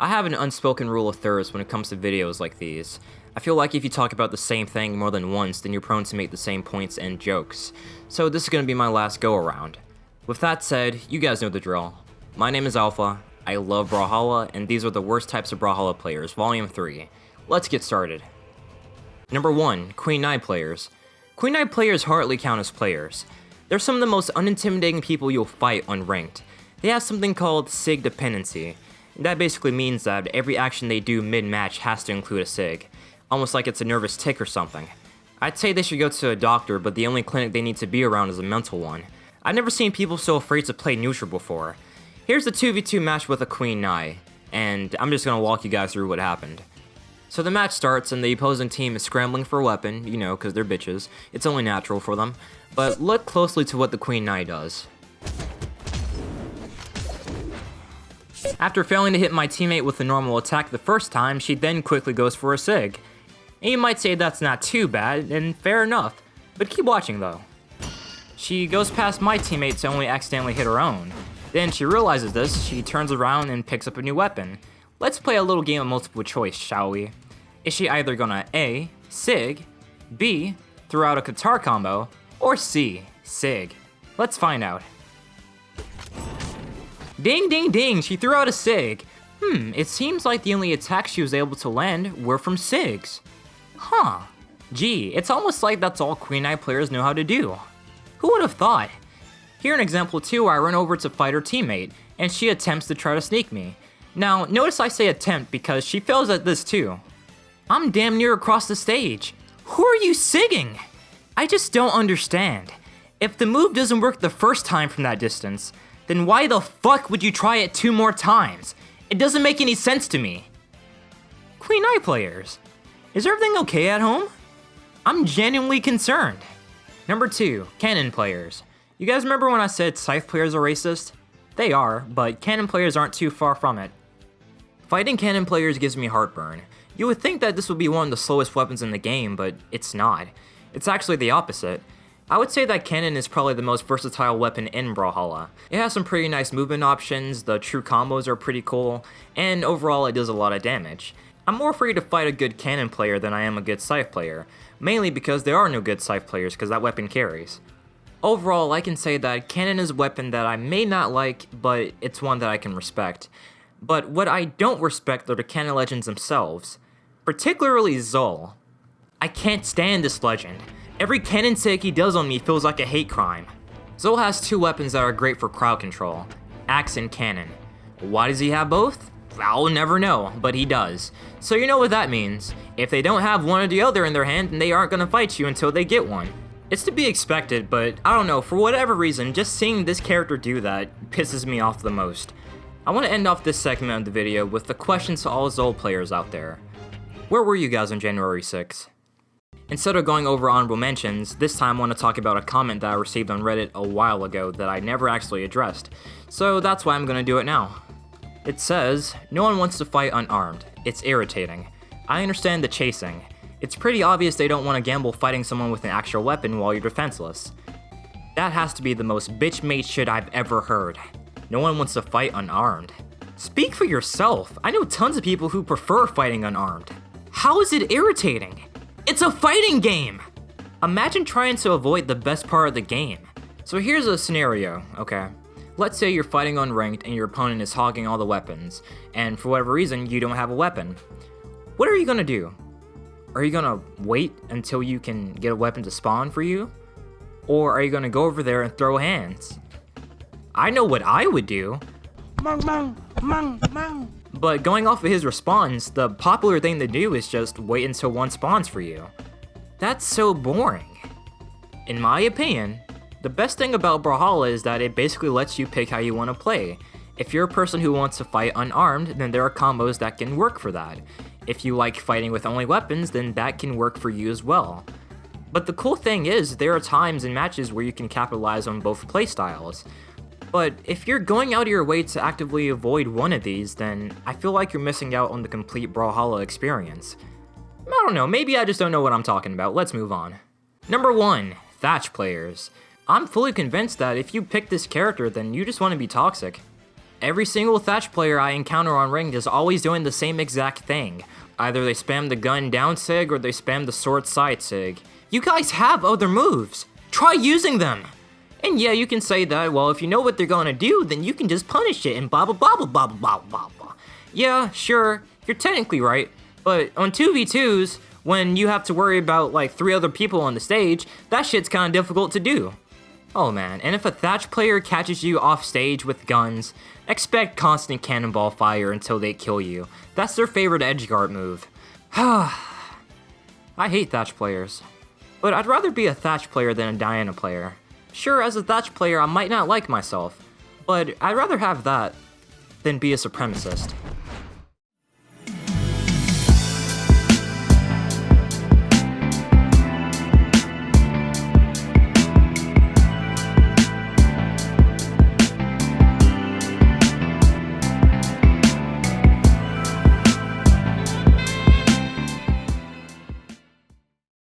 I have an unspoken rule of thirds when it comes to videos like these. I feel like if you talk about the same thing more than once, then you're prone to make the same points and jokes. So this is going to be my last go around. With that said, you guys know the drill. My name is Alpha, I love Brawlhalla, and these are the worst types of Brawlhalla players, Volume 3. Let's get started. Number 1, Queen Knight players. Queen Knight players hardly count as players. They're some of the most unintimidating people you'll fight unranked. They have something called SIG dependency. That basically means that every action they do mid-match has to include a SIG, almost like it's a nervous tick or something. I'd say they should go to a doctor, but the only clinic they need to be around is a mental one. I've never seen people so afraid to play neutral before. Here's the 2v2 match with a Queen Knight, and I'm just gonna walk you guys through what happened. So the match starts and the opposing team is scrambling for a weapon, you know, cause they're bitches. It's only natural for them. But look closely to what the Queen Knight does. After failing to hit my teammate with a normal attack the first time, she then quickly goes for a SIG. And you might say that's not too bad, and fair enough, but keep watching though. She goes past my teammate to only accidentally hit her own. Then she realizes this, she turns around and picks up a new weapon. Let's play a little game of multiple choice, shall we? Is she either gonna A, SIG, B, throw out a Qatar combo, or C, SIG? Let's find out. Ding ding ding, she threw out a SIG. It seems like the only attacks she was able to land were from SIGs. Huh. Gee, it's almost like that's all Queen Knight players know how to do. Who would have thought? Here in example 2, I run over to fight her teammate, and she attempts to try to sneak me. Now, notice I say attempt because she fails at this too. I'm damn near across the stage. Who are you SIGing? I just don't understand. If the move doesn't work the first time from that distance, then why the fuck would you try it 2 more times? It doesn't make any sense to me. Queen Knight players, is everything okay at home? I'm genuinely concerned. Number 2, Cannon players. You guys remember when I said Scythe players are racist? They are, but Cannon players aren't too far from it. Fighting Cannon players gives me heartburn. You would think that this would be one of the slowest weapons in the game, but it's not. It's actually the opposite. I would say that Cannon is probably the most versatile weapon in Brawlhalla. It has some pretty nice movement options, the true combos are pretty cool, and overall it does a lot of damage. I'm more afraid to fight a good Cannon player than I am a good Scythe player, mainly because there are no good Scythe players because that weapon carries. Overall, I can say that Cannon is a weapon that I may not like, but it's one that I can respect. But what I don't respect are the Cannon legends themselves, particularly Zul. I can't stand this legend. Every cannon SIG he does on me feels like a hate crime. Zul has 2 weapons that are great for crowd control, Axe and Cannon. Why does he have both? I'll never know, but he does. So you know what that means. If they don't have one or the other in their hand, then they aren't gonna fight you until they get one. It's to be expected, but I don't know, for whatever reason, just seeing this character do that pisses me off the most. I want to end off this segment of the video with the question to all Zul players out there. Where were you guys on January 6th? Instead of going over honorable mentions, this time I want to talk about a comment that I received on Reddit a while ago that I never actually addressed, so that's why I'm going to do it now. It says, no one wants to fight unarmed. It's irritating. I understand the chasing. It's pretty obvious they don't want to gamble fighting someone with an actual weapon while you're defenseless. That has to be the most bitch-made shit I've ever heard. No one wants to fight unarmed. Speak for yourself. I know tons of people who prefer fighting unarmed. How is it irritating? It's a fighting game! Imagine trying to avoid the best part of the game. So here's a scenario, okay? Let's say you're fighting unranked and your opponent is hogging all the weapons, and for whatever reason, you don't have a weapon. What are you gonna do? Are you gonna wait until you can get a weapon to spawn for you? Or are you gonna go over there and throw hands? I know what I would do. But going off of his response, the popular thing to do is just wait until one spawns for you. That's so boring. In my opinion, the best thing about Brawlhalla is that it basically lets you pick how you want to play. If you're a person who wants to fight unarmed, then there are combos that can work for that. If you like fighting with only weapons, then that can work for you as well. But the cool thing is, there are times in matches where you can capitalize on both playstyles. But if you're going out of your way to actively avoid one of these, then I feel like you're missing out on the complete Brawlhalla experience. I don't know, maybe I just don't know what I'm talking about. Let's move on. Number 1, Thatch Players. I'm fully convinced that if you pick this character, then you just want to be toxic. Every single Thatch player I encounter on Ring is always doing the same exact thing. Either they spam the gun down sig or they spam the sword side sig. You guys have other moves. Try using them. And yeah, you can say that, well, if you know what they're gonna do, then you can just punish it and blah blah blah blah blah blah blah blah. Yeah, sure, you're technically right, but on 2v2s, when you have to worry about like 3 other people on the stage, that shit's kinda difficult to do. Oh man, and if a Thatch player catches you off stage with guns, expect constant cannonball fire until they kill you. That's their favorite edgeguard move. I hate Thatch players. But I'd rather be a Thatch player than a Diana player. Sure, as a Thatch player I might not like myself, but I'd rather have that than be a supremacist.